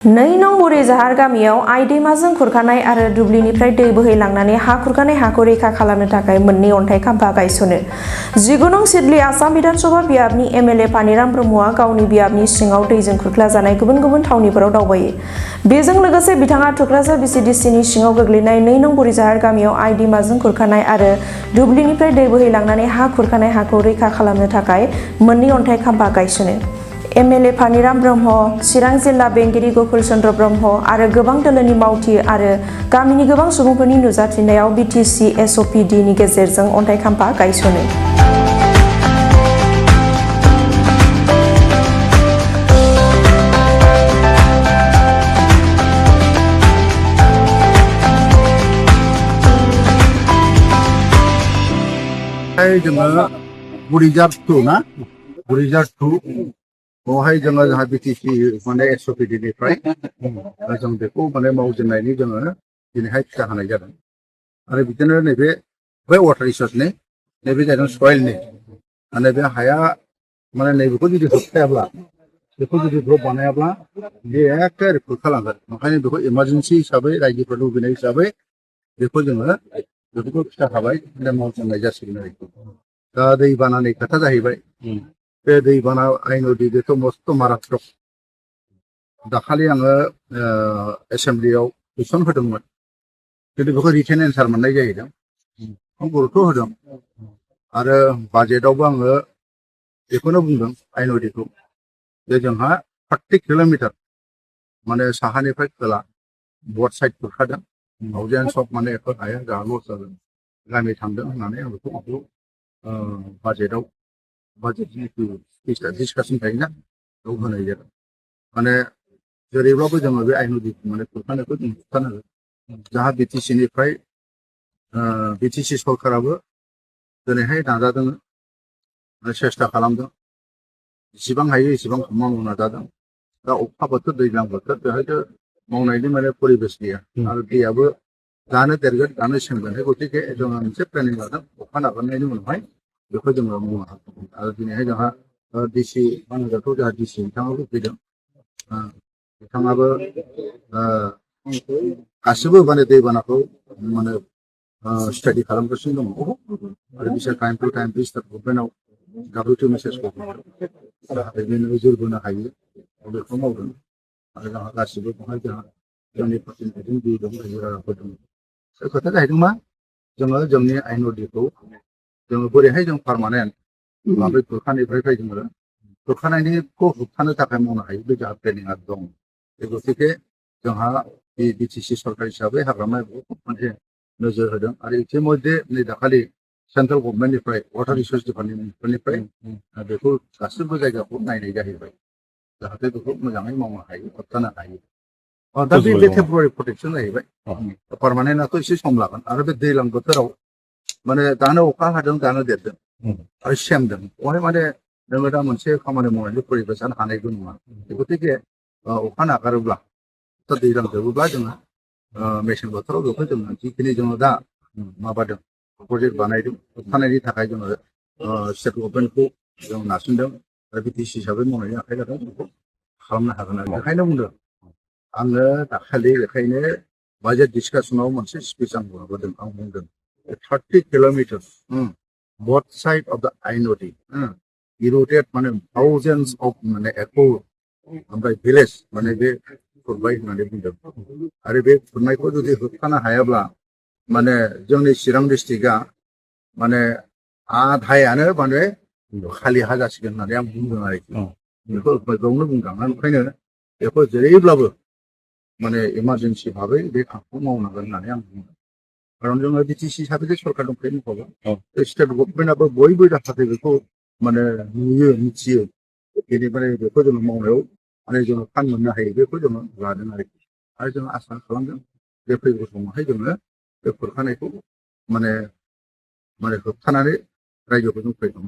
नै नं बुरिजाहार गामियाव आइ दैमाजों खुरखानाय आरो दुब्लिनिफ्राय दै बोहैलांनानै हा खुरखानाय हाखौ रैखा खालामनो थाखाय मोननै अन्थाइ खाम्फा गायसनो। 19 नं सिडली आसाम बिधानसभा बियाबनि एमएलए पानिराम ब्रह्मआ गावनि बियाबनि सिङाव दैजों खुरख्लाजानाय गुबुन गुबुन थावनिफोराव दावबायो। बेजों लोगोसे बिथाङा थुक्राझार बिसिडिसिनि सिङाव गोग्लैनाय 2 नं बुरिजाहार गामियाव आइ दैमाजों खुरखानाय आरो दुब्लिनिफ्राय दै बोहैलांनानै हा खुरखानाय हाखौ रैखा खालामनो थाखाय मोननै अन्थाइ खाम्फा गायसनो। एमएलए पानिराम ब्रह्म, चिरां जिल्ला बेंगिरि गकुल चन्द्र ब्रह्म आरो गोबां दोलोनि मावथि आरो गामिनि गोबां सुबुंफोरनि नुजाथिनायाव बिटिसि एसअपिडि नि गेजेरजों अन्थाइ खाम्फा गायसनो। जोङो बुरिजार 2 ना बुरिजार 2 बेवहाय जोङो जोंहा बिटिसि माने एसअपिडि निफ्राय जों बेखौ माने मावजेननायनि जोङो दिनैहाय फिसा होनाय जादों आरो बिदिनो नैबे बै वाटार रिसोर्सनि नैबे जादों सयलनि माने बे हाया माने नैबेखौ जुदि होबथायाब्ला बेखौ जुदि ब्लक बानायाब्ला बे एखेबारे खुरखालांगोन। ओंखायनो बेखौ इमारजेन्सि हिसाबै रायजोफोर लुबैनाय हिसाबै बेखौ जोङो बेफोरखौ फिसा खाबाय मावजेननाय जासिगोन आरोखि। दा दैबानानि खोथा जाहैबाय। बे दैबाना आइ नदि बेथ' मस्थ' मारात्मक। दाखालि आङो एसेम्ब्लियाव कुइसन होदोंमोन, खिन्थु बेखौ रिटेन एन्सार मोननाय जाहैदों। गुरुत्व होदों आरो बाजेटआवबो आङो बेखौनो बुंदों आइ नदिखौ जे जोंहा 40 किल'मिटार माने साहानिफ्राय खोला बर्ड साइड खुरखादों। हाउजेन सब माने एफोर हाया जोंहा लस जादों, गामि थांदों होननानै आं बेखौ बाजेटआव बाजेटनि डिसकासन थायोना बेयाव होनाय जादों। माने जेरैब्लाबो जोङो बे आइ नदिखौ माने खुरखानायखौ जों होबथानांगोन। जाहा बिटिसि निफ्राय बिटिसि सरकाराबो दिनैहाय नाजादों, सेस्था खालामदों, जेसेबां हायो एसेबां मावनो नाजादों। दा अखा बोथोर दैज्लां बोथोर बेहायथ' मावनायनि माने परिबेस गैया आरो दैयाबो दानो देरगोन दानो सेमगोन। गतिके जोङो मोनसे प्लेनिं लादों अखा नागारनायनि उनावहाय बेखौ जोङो मावनो हागोन। आरो दिनैहाय जोंहा डिसि मानगावथ' जोंहा डिसि बिथाङाबो फैदों। बिथाङाबो गासिबो माने दैबानाखौ माने स्टाडि खालामगासिनो दङ आरो बिसोर टाइम टु टाइम स्टेट गभर्नमेन्टआव WTO मेसेजखौ जाहाथे बे नोजोर बोनो हायो बेखौ मावदों। आरो जोंहा गासिबो बेवहाय जोंहा जोंनि प्रतिनिधि दं, रायजो दं। बे खोथाया जाहैदों मा जोङो जोंनि आइ नदिखौ जोङो बोरैहाय जों पारमानेन्ट माबे खुरखानिफ्राय जोङो खुरखानायखौ होबथानो थाखाय मावनो हायो बे जोंहा प्लेनिंआ दं। बे गतिके जोंहा बिटिसि सरकार हिसाबै हाग्रामा मोनसे नोजोर होदों आरो इतिमध्ये नै दाखालि सेन्ट्रेल गभर्नमेन्टनिफ्राय वाटार रिसोर्स डिपार्टमेन्टनिफ्राय बेखौ गासिबो जायगाखौ नायनाय जाहैबाय, जाहाथे बेखौ मोजाङै मावनो हायो, होबथानो हायो। दा बे टेम्परारि प्रटेक्सन जाहैबाय। पारमानेन्टआथ' एसे सम लागोन आरो बे दैज्लां बोथोराव माने दानो अखा हादों दानो देरदों आरो सेमदों। बेवहाय माने नोङो दा मोनसे खामानि मावनायनि परिबेसानो हानायबो नङा। गतिके अखा नागारोब्ला दैज्लां जोबोब्ला जोङो मेसें बोथोराव बेखौ जोङो जिखिनि जोङो दा माबादों प्रजेक्ट बानायदों होबथानायनि थाखाय जोङो स्टेट गभर्नमेन्टखौ जों नारसिनदों आरो बिटिसि हिसाबै मावनायनि आखाइ जादों बेखौ खालामनो हागोन आरो बेखायनो बुंदों आङो दाखालि बेखायनो बाजेट डिसकासनाव मोनसे स्पिच आं माबादों, आं बुंदों 30 kilometre both side of the आइ नदि eroded माने thousands of माने एकड़ ओमफ्राय भिलेज माने बे खुरबाय होननानै बुंदों। आरो बे खुरनायखौ जुदि होबथानो हायाब्ला माने जोंनि चिरां डिस्ट्रिक्टआ माने आधायानो माने खालि हा जासिगोन होननानै आं बुंदों आरोखि। बेखौ बेयावनो बुंदों। ओंखायनो बेखौ जेरैब्लाबो माने इमारजेन्सि भाबै बे हाखौ मावनांगोन होननानै आं बुंदों। खारन जोङो बिटिसि हिसाबै सरकार दंखायो मख'बाय, स्टेट गभर्नमेन्टआबो बयबो जाहाथे बेखौ माने नुयो मिथियो, बेनिफ्राय बेखौ जोङो मावनायाव माने जोङो फान मोननो हायो बेखौ जोङो लादों आरोखि। आरो जों आसा खालामदों बे फैगौ समावहाय जोङो बे खुरखानायखौ माने होबथानानै रायजोफोरजों फैगोन।